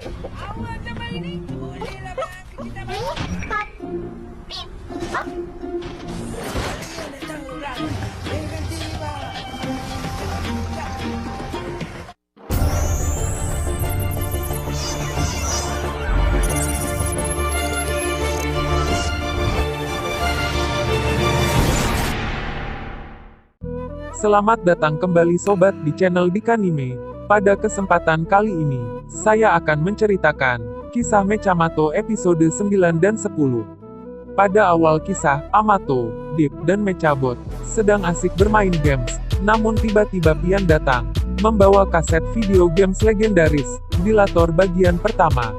Awak zaman ini bolehlah bang, kita bang. Datang orang, dengan tiba. Selamat datang kembali sobat di channel Dikanime. Pada kesempatan kali ini, saya akan menceritakan kisah Mechamato episode 9 dan 10. Pada awal kisah, Amato, Deep, dan Mechabot sedang asik bermain games. Namun tiba-tiba Pian datang, membawa kaset video games legendaris, Dilator bagian pertama.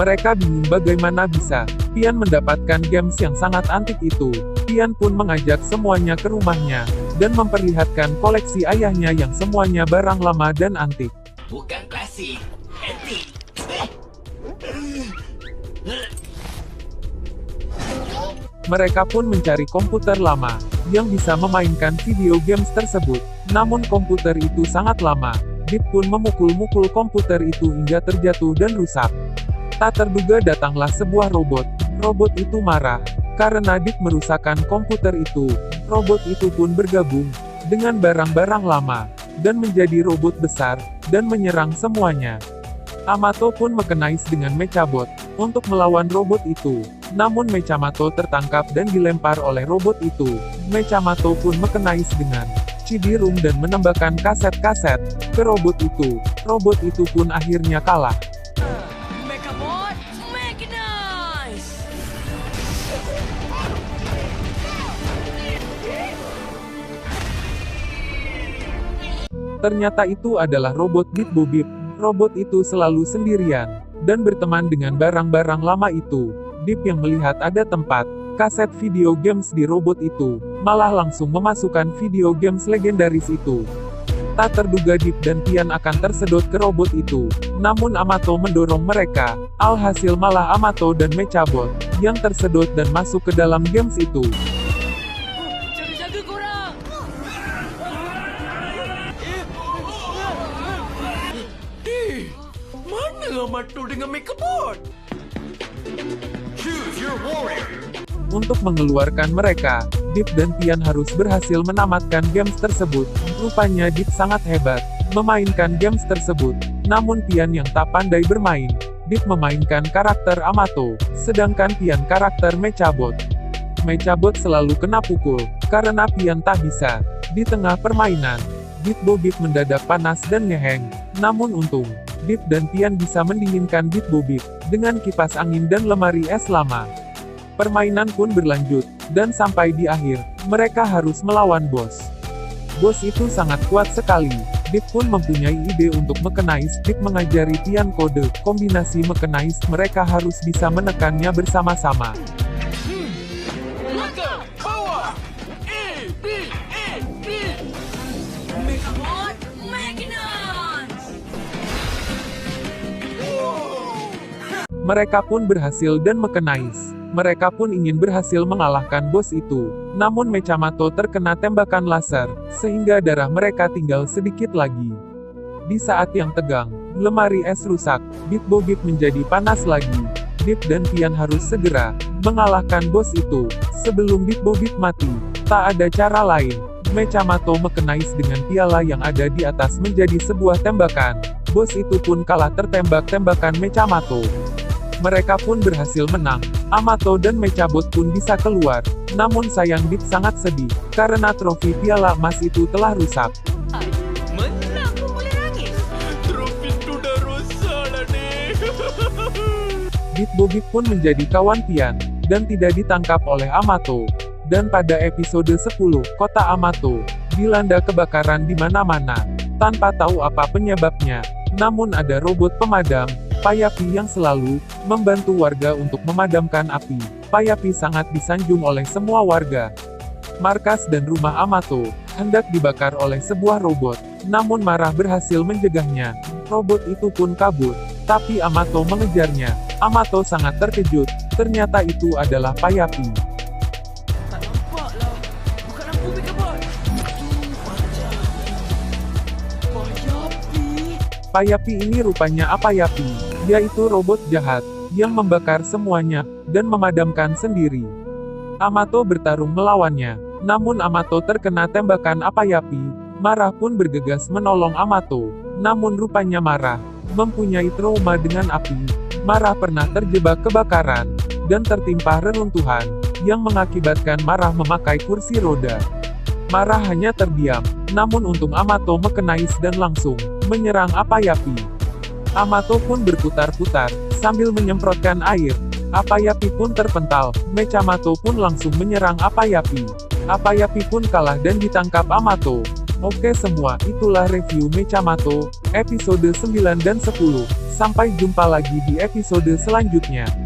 Mereka bingung bagaimana bisa Pian mendapatkan games yang sangat antik itu. Pian pun mengajak semuanya ke rumahnya, dan memperlihatkan koleksi ayahnya yang semuanya barang lama dan antik. Bukan klasik, antik. Mereka pun mencari komputer lama, yang bisa memainkan video games tersebut. Namun komputer itu sangat lama. Deep pun memukul-mukul komputer itu hingga terjatuh dan rusak. Tak terduga datanglah sebuah robot. Robot itu marah, karena Deep merusakkan komputer itu. Robot itu pun bergabung dengan barang-barang lama, dan menjadi robot besar, dan menyerang semuanya. Amato pun mekanize dengan Mechabot untuk melawan robot itu. Namun Mechamato tertangkap dan dilempar oleh robot itu. Mechamato pun mekanize dengan Chibirum dan menembakkan kaset-kaset ke robot itu. Robot itu pun akhirnya kalah. Mechabot, mechanize. Ternyata itu adalah robot Beep Boop Beep. Robot itu selalu sendirian, dan berteman dengan barang-barang lama itu. Deep yang melihat ada tempat kaset video games di robot itu, malah langsung memasukkan video games legendaris itu. Tak terduga Deep dan Pian akan tersedot ke robot itu. Namun Amato mendorong mereka. Alhasil malah Amato dan Mechabot yang tersedot dan masuk ke dalam games itu. Jaga-jaga korang. Mana Amato dengan Mechabot? Choose your warrior. Untuk mengeluarkan mereka, Deep dan Pian harus berhasil menamatkan games tersebut. Rupanya Deep sangat hebat memainkan games tersebut. Namun Pian yang tak pandai bermain. Deep memainkan karakter Amato, sedangkan Pian karakter Mechabot. Mechabot selalu kena pukul, karena Pian tak bisa. Di tengah permainan, Beep Boop Beep mendadak panas dan ngeheng. Namun untung, Deep dan Pian bisa mendinginkan Beep Boop Beep dengan kipas angin dan lemari es lama. Permainan pun berlanjut, dan sampai di akhir, mereka harus melawan bos. Bos itu sangat kuat sekali. Deep pun mempunyai ide untuk mekanize. Deep mengajari Pian kode kombinasi mekanize. Mereka harus bisa menekannya bersama-sama. Maka, bawah. A, B, A, B. Mechabot, mechanize. Mereka pun berhasil dan mekanize. Mereka pun ingin berhasil mengalahkan bos itu. Namun Mechamato terkena tembakan laser, sehingga darah mereka tinggal sedikit lagi. Di saat yang tegang, lemari es rusak. Beep Boop Beep menjadi panas lagi. Deep dan Pian harus segera mengalahkan bos itu sebelum Beep Boop Beep mati. Tak ada cara lain. Mechamato mekanize dengan piala yang ada di atas menjadi sebuah tembakan. Bos itu pun kalah tertembak tembakan Mechamato. Mereka pun berhasil menang. Amato dan Mechabot pun bisa keluar. Namun sayang Deep sangat sedih, karena trofi piala emas itu telah rusak. Menang pun boleh nangis. Trofi itu dah rosak lah ni. Beep Boop Beep pun menjadi kawan Pian, dan tidak ditangkap oleh Amato. Dan pada episode 10, kota Amato dilanda kebakaran di mana-mana, tanpa tahu apa penyebabnya. Namun ada robot pemadam, Payapi yang selalu membantu warga untuk memadamkan api. Payapi sangat disanjung oleh semua warga. Markas dan rumah Amato hendak dibakar oleh sebuah robot, namun Marah berhasil mencegahnya. Robot itu pun kabur, tapi Amato mengejarnya. Amato sangat terkejut, ternyata itu adalah Payapi. Tak nampak lah. Buka lampu Mechabot. Payapi. Payapi ini rupanya Apayapi. yaitu robot jahat, yang membakar semuanya, dan memadamkan sendiri. Amato bertarung melawannya, namun Amato terkena tembakan Apayapi. Marah pun bergegas menolong Amato, namun rupanya Marah mempunyai trauma dengan api. Marah pernah terjebak kebakaran, dan tertimpa reruntuhan, yang mengakibatkan Marah memakai kursi roda. Marah hanya terdiam, namun untung Amato mekenais dan langsung menyerang Apayapi. Amato pun berputar-putar, sambil menyemprotkan air. Apayapi pun terpental, Mechamato pun langsung menyerang Apayapi. Apayapi pun kalah dan ditangkap Amato. Oke semua, itulah review Mechamato, episode 9 dan 10. Sampai jumpa lagi di episode selanjutnya.